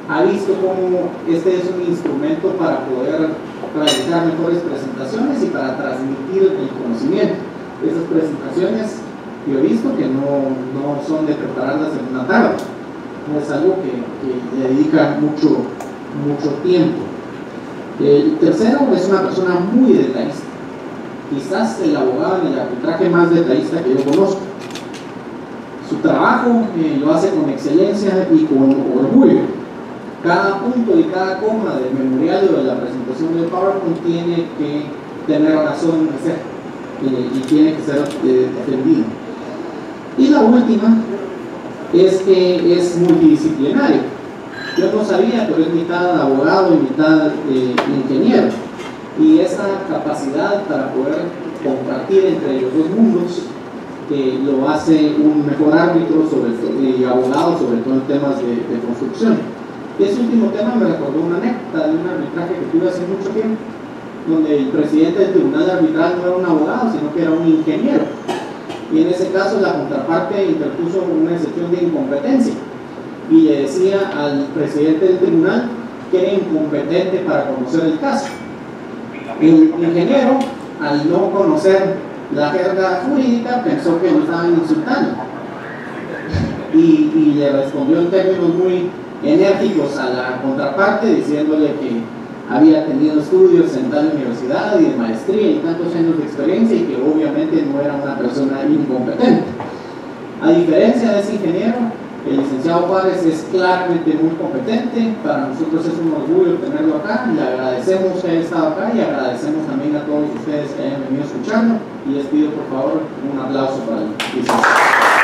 Ha visto cómo este es un instrumento para poder realizar mejores presentaciones y para transmitir el conocimiento. Esas presentaciones yo he visto que no son de prepararlas en una tarde, no es algo que le dedica mucho tiempo. El tercero es una persona muy detallista, quizás el abogado en el arbitraje más detallista que yo conozco. Su trabajo lo hace con excelencia y con orgullo. Cada punto y cada coma del memorial o de la presentación del PowerPoint tiene que tener razón de ser y tiene que ser defendido. Y la última es que es multidisciplinario. Yo no sabía, pero es mitad abogado y mitad ingeniero. Y esa capacidad para poder compartir entre los dos mundos lo hace un mejor árbitro y abogado, sobre todo en temas de construcción. Y ese último tema me recordó una anécdota de un arbitraje que tuve hace mucho tiempo, donde el presidente del tribunal arbitral no era un abogado, sino que era un ingeniero. Y en ese caso la contraparte interpuso una excepción de incompetencia y le decía al presidente del tribunal que era incompetente para conocer el caso. El ingeniero, al no conocer la jerga jurídica, pensó que lo estaban insultando y le respondió en términos muy enérgicos a la contraparte, diciéndole que había tenido estudios en tal universidad y de maestría y tantos años de experiencia y que obviamente no era una persona incompetente. A diferencia de ese ingeniero, El licenciado Juárez es claramente muy competente, para nosotros es un orgullo tenerlo acá, le agradecemos que haya estado acá y agradecemos también a todos ustedes que hayan venido escuchando y les pido por favor un aplauso para el licenciado.